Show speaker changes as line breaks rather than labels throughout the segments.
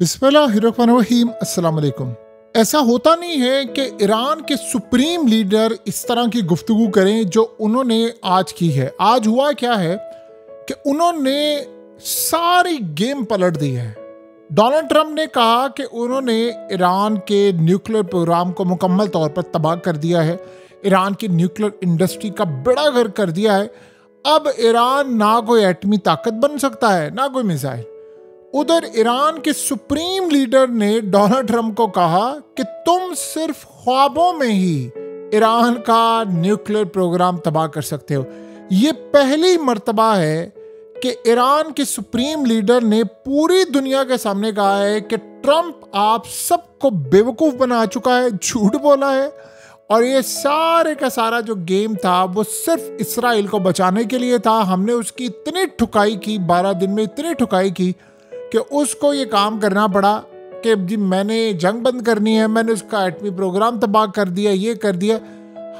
बिस्मिल्लाहिर्रहमानिर्रहीम, अस्सलाम वालेकुम। ऐसा होता नहीं है कि ईरान के सुप्रीम लीडर इस तरह की गुफ्तगू करें जो उन्होंने आज की है। आज हुआ क्या है कि उन्होंने सारी गेम पलट दी है। डोनाल्ड ट्रंप ने कहा कि उन्होंने ईरान के न्यूक्लियर प्रोग्राम को मुकम्मल तौर पर तबाह कर दिया है, ईरान की न्यूक्लियर इंडस्ट्री का बेड़ा गर्क कर दिया है। अब ईरान ना कोई एटमी ताकत बन सकता है ना कोई मिसाइल। उधर ईरान के सुप्रीम लीडर ने डोनाल्ड ट्रंप को कहा कि तुम सिर्फ ख्वाबों में ही ईरान का न्यूक्लियर प्रोग्राम तबाह कर सकते हो। ये पहली मर्तबा है कि ईरान के सुप्रीम लीडर ने पूरी दुनिया के सामने कहा है कि ट्रंप आप सबको बेवकूफ बना चुका है, झूठ बोला है, और ये सारे का सारा जो गेम था वो सिर्फ इसराइल को बचाने के लिए था। हमने उसकी इतनी ठुकाई की, 12 दिन में इतनी ठुकाई की कि उसको ये काम करना पड़ा कि जी मैंने जंग बंद करनी है, मैंने उसका एटमी प्रोग्राम तबाह कर दिया, ये कर दिया।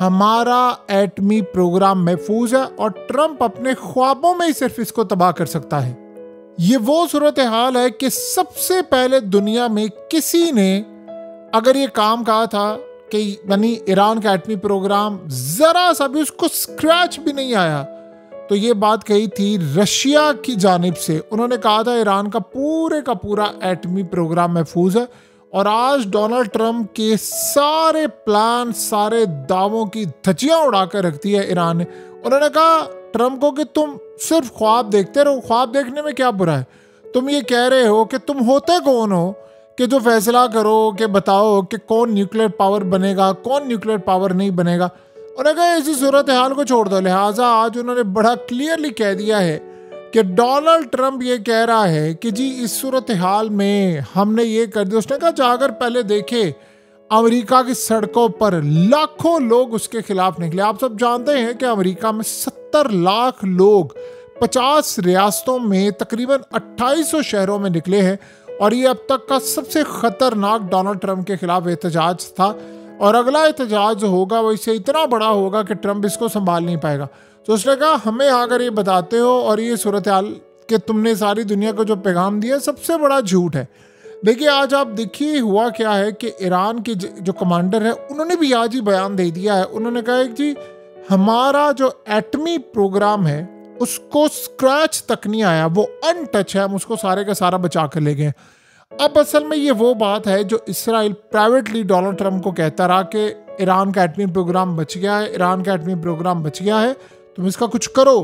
हमारा एटमी प्रोग्राम महफूज है और ट्रंप अपने ख्वाबों में ही सिर्फ इसको तबाह कर सकता है। ये वो सूरत हाल है कि सबसे पहले दुनिया में किसी ने अगर ये काम कहा था कि यानी ईरान का एटमी प्रोग्राम जरा सा भी उसको स्क्रैच भी नहीं आया, तो ये बात कही थी रशिया की जानिब से। उन्होंने कहा था ईरान का पूरा एटमी प्रोग्राम महफूज है। और आज डोनाल्ड ट्रंप के सारे प्लान, सारे दावों की धज्जियां उड़ाकर रखती है ईरान ने। उन्होंने कहा ट्रंप को कि तुम सिर्फ ख्वाब देखते रहो, ख्वाब देखने में क्या बुरा है। तुम ये कह रहे हो कि तुम होते कौन हो कि जो फैसला करो कि बताओ कि कौन न्यूक्लियर पावर बनेगा, कौन न्यूक्लियर पावर नहीं बनेगा। उन्होंने कहा इसी सूरत हाल को छोड़ दो। लिहाजा आज उन्होंने बड़ा क्लियरली कह दिया है कि डोनाल्ड ट्रंप ये कह रहा है कि जी इस सूरत हाल में हमने ये कर दिया। उसने कहा जाकर पहले देखे अमेरिका की सड़कों पर लाखों लोग उसके खिलाफ निकले। आप सब जानते हैं कि अमेरिका में 70 लाख लोग 50 रियासतों में तकरीबन 2800 शहरों में निकले हैं। और ये अब तक का सबसे खतरनाक डोनाल्ड ट्रंप के खिलाफ एहतजाज था। और अगला एहतजाज होगा वो इससे इतना बड़ा होगा कि ट्रंप इसको संभाल नहीं पाएगा। तो उसने कहा हमें अगर ये बताते हो और ये सूरत हाल कि तुमने सारी दुनिया को जो पैगाम दिया सबसे बड़ा झूठ है। देखिए आज आप देखिए हुआ क्या है कि ईरान के जो कमांडर है उन्होंने भी आज ही बयान दे दिया है। उन्होंने कहा कि जी हमारा जो एटमी प्रोग्राम है उसको स्क्रैच तक नहीं आया, वो अनटच है, हम उसको सारे का सारा बचा कर ले गए। अब असल में ये वो बात है जो इसराइल प्राइवेटली डोनाल्ड ट्रंप को कहता रहा कि ईरान का एटमी प्रोग्राम बच गया है, ईरान का एटमी प्रोग्राम बच गया है, तुम इसका कुछ करो।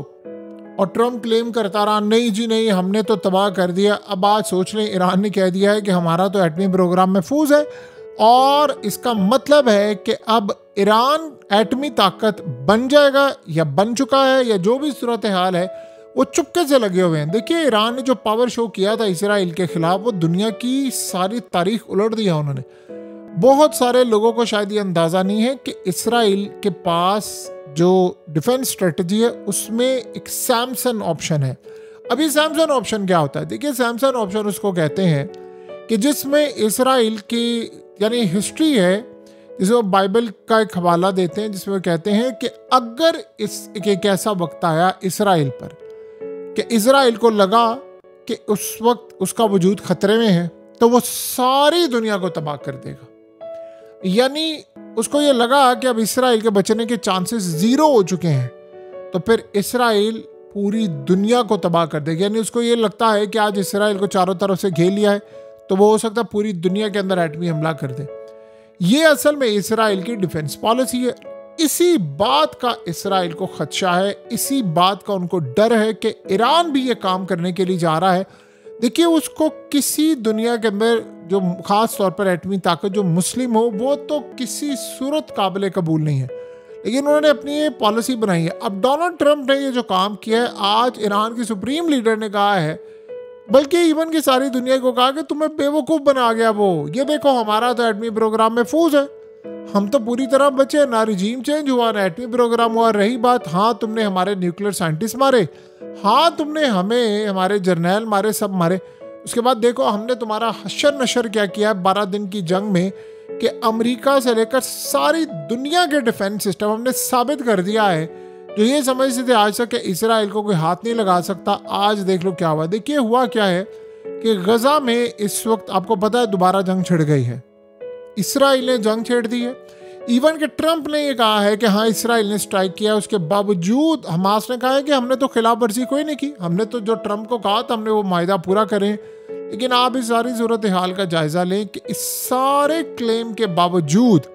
और ट्रंप क्लेम करता रहा नहीं जी नहीं, हमने तो तबाह कर दिया। अब आज सोच लें ईरान ने कह दिया है कि हमारा तो एटमी प्रोग्राम महफूज है। और इसका मतलब है कि अब ईरान एटमी ताकत बन जाएगा या बन चुका है या जो भी सूरत हाल है वो चुपके से लगे हुए हैं। देखिए ईरान ने जो पावर शो किया था इसराइल के खिलाफ वो दुनिया की सारी तारीख उलट दिया उन्होंने। बहुत सारे लोगों को शायद ये अंदाज़ा नहीं है कि इसराइल के पास जो डिफेंस स्ट्रेटजी है उसमें एक सैमसन ऑप्शन है। अभी सैमसन ऑप्शन क्या होता है? देखिए सैमसन ऑप्शन उसको कहते हैं कि जिसमें इसराइल की यानी हिस्ट्री है, जिसमें बाइबल का एक हवाला देते हैं जिसमें कहते हैं कि अगर एक ऐसा वक्त आया इसराइल पर कि इसराइल को लगा कि उस वक्त उसका वजूद खतरे में है तो वो सारी दुनिया को तबाह कर देगा। यानी उसको ये लगा कि अब इसराइल के बचने के चांसेस जीरो हो चुके हैं, तो फिर इसराइल पूरी दुनिया को तबाह कर देगा। यानी उसको ये लगता है कि आज इसराइल को चारों तरफ से घेर लिया है तो वो हो सकता है पूरी दुनिया के अंदर एटमी हमला कर दे। ये असल में इसराइल की डिफेंस पॉलिसी है। इसी बात का इसराइल को खदशा है, इसी बात का उनको डर है कि ईरान भी ये काम करने के लिए जा रहा है। देखिए उसको किसी दुनिया के अंदर जो खास तौर पर एटमी ताकत जो मुस्लिम हो वो तो किसी सूरत काबिल कबूल नहीं है, लेकिन उन्होंने अपनी ये पॉलिसी बनाई है। अब डोनाल्ड ट्रंप ने ये जो काम किया है, आज ईरान की सुप्रीम लीडर ने कहा है, बल्कि इवन की सारी दुनिया को कहा कि तुम्हें बेवकूफ़ बना गया वो, ये देखो हमारा तो एटमी प्रोग्राम महफूज है, हम तो पूरी तरह बचे, ना रिजीम चेंज हुआ ना एटमी प्रोग्राम हुआ। रही बात हाँ तुमने हमारे न्यूक्लियर साइंटिस्ट मारे, हाँ तुमने हमें हमारे जर्नैल मारे, सब मारे, उसके बाद देखो हमने तुम्हारा हशर नशर क्या किया है 12 दिन की जंग में कि अमेरिका से लेकर सारी दुनिया के डिफेंस सिस्टम हमने साबित कर दिया है। जो ये समझते थे आज तक कि इसराइल को कोई हाथ नहीं लगा सकता, आज देख लो क्या हुआ। देखिए हुआ क्या है कि गजा में इस वक्त आपको पता है दोबारा जंग छिड़ गई है, इसराइल ने जंग छेड़ दी है। इवन कि ट्रंप ने ये कहा है कि हाँ इसराइल ने स्ट्राइक किया, उसके बावजूद हमास ने कहा है कि हमने तो खिलाफ वर्जी कोई नहीं की, हमने तो जो ट्रंप को कहा था हमने वो मायदा पूरा करें। लेकिन आप इस सारी सूरत हाल का जायजा लें कि इस सारे क्लेम के बावजूद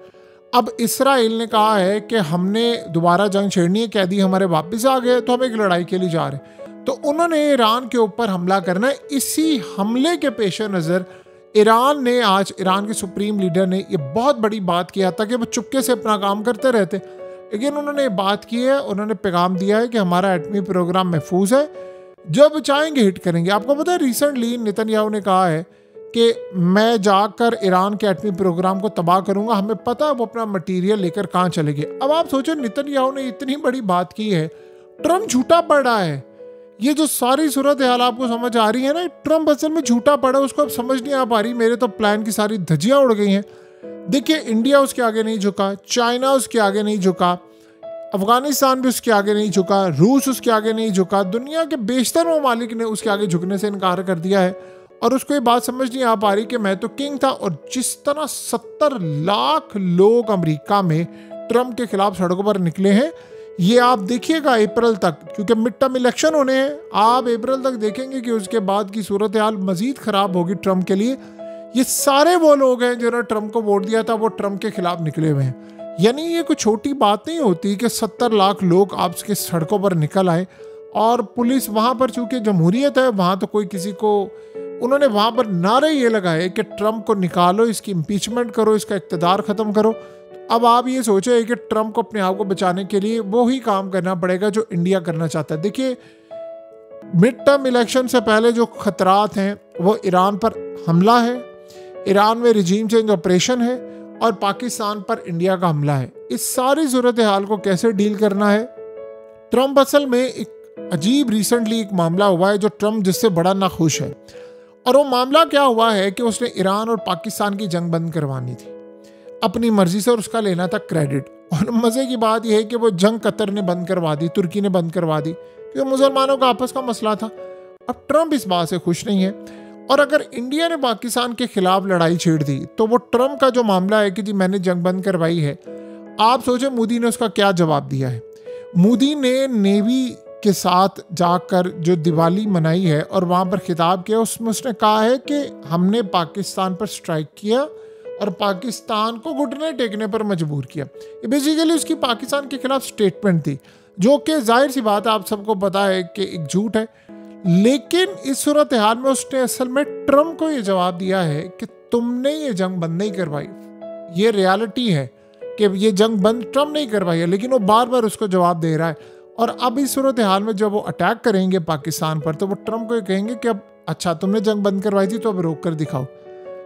अब इसराइल ने कहा है कि हमने दोबारा जंग छेड़नी है, कैदी हमारे वापस आ गए तो हम एक लड़ाई के लिए जा रहे हैं। तो उन्होंने ईरान के ऊपर हमला करना है। इसी हमले के पेश नज़र ईरान ने आज, ईरान के सुप्रीम लीडर ने ये बहुत बड़ी बात किया था कि वो चुपके से अपना काम करते रहते, लेकिन उन्होंने बात की है, उन्होंने पैगाम दिया है कि हमारा एटमी प्रोग्राम महफूज है, जब चाहेंगे हिट करेंगे। आपको पता है रिसेंटली नेतन्याहू ने कहा है कि मैं जाकर ईरान के एटमी प्रोग्राम को तबाह करूंगा, हमें पता है वो अपना मटीरियल लेकर कहाँ चलेगी। अब आप सोचो नेतन्याहू ने इतनी बड़ी बात की है, ट्रंप झूठा पड़ रहा है। ये जो सारी सूरत हाल आपको समझ आ रही है ना, ट्रंप असल में झूठा पड़ा, उसको अब समझ नहीं आ पा रही। मेरे तो प्लान की सारी धज्जियां उड़ गई हैं। देखिए इंडिया उसके आगे नहीं झुका, चाइना उसके आगे नहीं झुका, अफगानिस्तान भी उसके आगे नहीं झुका, रूस उसके आगे नहीं झुका, दुनिया के बेशतर ममालिक ने उसके आगे झुकने से इनकार कर दिया है। और उसको ये बात समझ नहीं आ पा रही कि मैं तो किंग था। और जिस तरह 70 लाख लोग अमेरिका में ट्रंप के खिलाफ सड़कों पर निकले हैं, ये आप देखिएगा अप्रैल तक, क्योंकि मिड टर्म इलेक्शन होने हैं, आप अप्रैल तक देखेंगे कि उसके बाद की सूरत हाल मजीद खराब होगी ट्रंप के लिए। ये सारे वो लोग हैं जिन्होंने ट्रंप को वोट दिया था, वो ट्रंप के खिलाफ निकले हुए हैं। यानी ये कोई छोटी बात नहीं होती कि 70 लाख लोग आपके सड़कों पर निकल आए। और पुलिस वहाँ पर, चूंकि जमहूरियत है वहाँ, तो कोई किसी को, उन्होंने वहाँ पर नारे ये लगाए कि ट्रंप को निकालो, इसकी इम्पीचमेंट करो, इसका इक़्तिदार ख़त्म करो। अब आप ये सोचें कि ट्रंप को अपने आप को बचाने के लिए वो ही काम करना पड़ेगा जो इंडिया करना चाहता है। देखिए मिड टर्म इलेक्शन से पहले जो खतरात हैं वो ईरान पर हमला है, ईरान में रिजीम चेंज ऑपरेशन है, और पाकिस्तान पर इंडिया का हमला है। इस सारी सूरत हाल को कैसे डील करना है? ट्रंप असल में एक अजीब रिसेंटली एक मामला हुआ है जो ट्रंप जिससे बड़ा नाखुश है। और वो मामला क्या हुआ है कि उसने ईरान और पाकिस्तान की जंग बंद करवानी थी अपनी मर्जी से, और उसका लेना था क्रेडिट। और मज़े की बात यह है कि वो जंग कतर ने बंद करवा दी, तुर्की ने बंद करवा दी, क्योंकि मुसलमानों का आपस का मसला था। अब ट्रंप इस बात से खुश नहीं है। और अगर इंडिया ने पाकिस्तान के खिलाफ लड़ाई छेड़ दी तो वो ट्रंप का जो मामला है कि जी मैंने जंग बंद करवाई है, आप सोचें मोदी ने उसका क्या जवाब दिया है। मोदी ने नेवी के साथ जाकर जो दिवाली मनाई है और वहाँ पर खिताब किया, उसमें उसने कहा है कि हमने पाकिस्तान पर स्ट्राइक किया और पाकिस्तान को घुटने टेकने पर मजबूर किया। ये बेसिकली उसकी पाकिस्तान के खिलाफ स्टेटमेंट थी, जो कि जाहिर सी बात है आप सबको पता है कि एक झूठ है। लेकिन इस सूरत हाल में उसने असल में ट्रंप को ये जवाब दिया है कि तुमने ये जंग बंद नहीं करवाई। ये रियलिटी है कि ये जंग बंद ट्रंप नहीं करवाई है, लेकिन वो बार बार उसको जवाब दे रहा है। और अब इस सूरत हाल में जब वो अटैक करेंगे पाकिस्तान पर, तो वो ट्रंप को ये कहेंगे कि अब अच्छा तुमने जंग बंद करवाई थी तो अब रोक कर दिखाओ।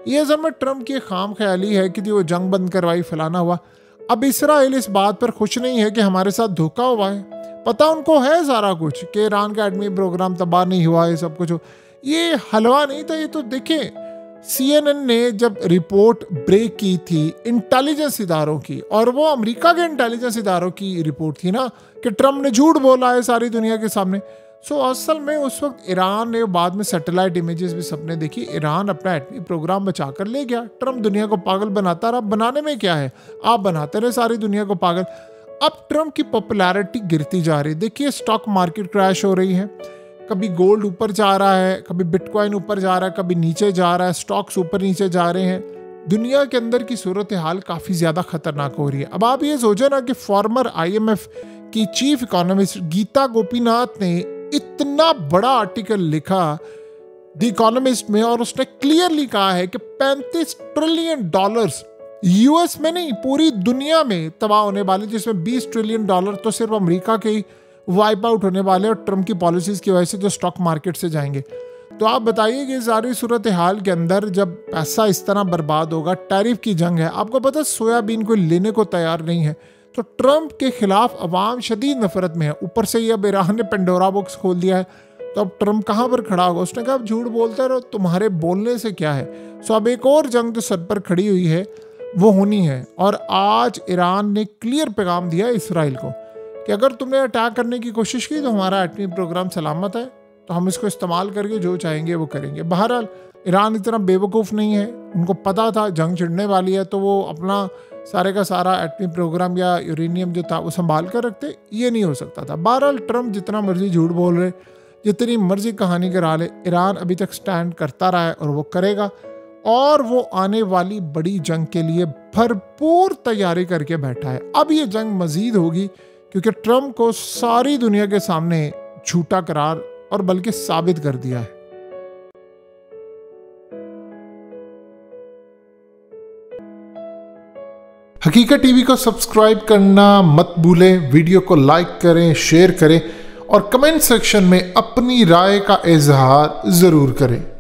ये असल में ट्रंप की खाम ख्याली है कि वो जंग बंद करवाई, फलाना हुआ। अब इसराइल इस बात पर खुश नहीं है कि हमारे साथ धोखा हुआ है। पता उनको है सारा कुछ कि ईरान का एटमी प्रोग्राम तबाह नहीं हुआ, ये सब कुछ हो। ये हलवा नहीं था। ये तो देखें CNN ने जब रिपोर्ट ब्रेक की थी इंटेलिजेंस इदारों की, और वो अमेरिका के इंटेलिजेंस इदारों की रिपोर्ट थी ना, कि ट्रंप ने झूठ बोला है सारी दुनिया के सामने। सो असल में उस वक्त ईरान ने, बाद में सैटेलाइट इमेजेस भी सबने देखी, ईरान अपना एटमी प्रोग्राम बचा कर ले गया। ट्रंप दुनिया को पागल बनाता रहा। बनाने में क्या है, आप बनाते रहे सारी दुनिया को पागल। अब ट्रंप की पॉपुलैरिटी गिरती जा रही है। देखिए स्टॉक मार्केट क्रैश हो रही है, कभी गोल्ड ऊपर जा रहा है, कभी बिटकॉइन ऊपर जा रहा है, कभी नीचे जा रहा है, स्टॉक्स ऊपर नीचे जा रहे हैं। दुनिया के अंदर की सूरत हाल काफ़ी ज़्यादा खतरनाक हो रही है। अब आप ये सोचो ना कि फॉर्मर IMF की चीफ इकोनॉमिस्ट गीता गोपीनाथ ने इतना बड़ा आर्टिकल लिखा द इकोनॉमिस्ट में, और उसने क्लियरली कहा है कि $35 ट्रिलियन US में नहीं पूरी दुनिया में तबाह होने वाले, जिसमें $20 ट्रिलियन तो सिर्फ अमेरिका के ही वाइप आउट होने वाले और ट्रंप की पॉलिसीज़ की वजह से जो स्टॉक मार्केट से जाएंगे। तो आप बताइए कि सारी सूरत हाल के अंदर जब पैसा इस तरह बर्बाद होगा, टैरिफ की जंग है, आपको पता है सोयाबीन को लेने को तैयार नहीं है, तो ट्रंप के खिलाफ अवाम शदीद नफरत में है। ऊपर से ये अब ईरान ने पेंडोरा बॉक्स खोल दिया है, तो अब ट्रंप कहाँ पर खड़ा होगा? उसने कहा अब झूठ बोलते रहो, तुम्हारे बोलने से क्या है। सो अब एक और जंग जो सर पर खड़ी हुई है वो होनी है। और आज ईरान ने क्लियर पैगाम दिया इसराइल को कि अगर तुमने अटैक करने की कोशिश की तो हमारा एटमी प्रोग्राम सलामत है, तो हम इसको इस्तेमाल करके जो चाहेंगे वो करेंगे। बहरहाल ईरान इतना बेवकूफ़ नहीं है, उनको पता था जंग छिड़ने वाली है, तो वो अपना सारे का सारा एटमी प्रोग्राम या यूरेनियम जो था वो संभाल कर रखते। ये नहीं हो सकता था। बहरहाल ट्रम्प जितना मर्जी झूठ बोल रहे, जितनी मर्जी कहानी करा ले, ईरान अभी तक स्टैंड करता रहा है और वो करेगा, और वो आने वाली बड़ी जंग के लिए भरपूर तैयारी करके बैठा है। अब ये जंग मजीद होगी क्योंकि ट्रम्प को सारी दुनिया के सामने झूठा करार और बल्कि साबित कर दिया है। हकीकत टीवी को सब्सक्राइब करना मत भूलें, वीडियो को लाइक करें, शेयर करें और कमेंट सेक्शन में अपनी राय का इजहार ज़रूर करें।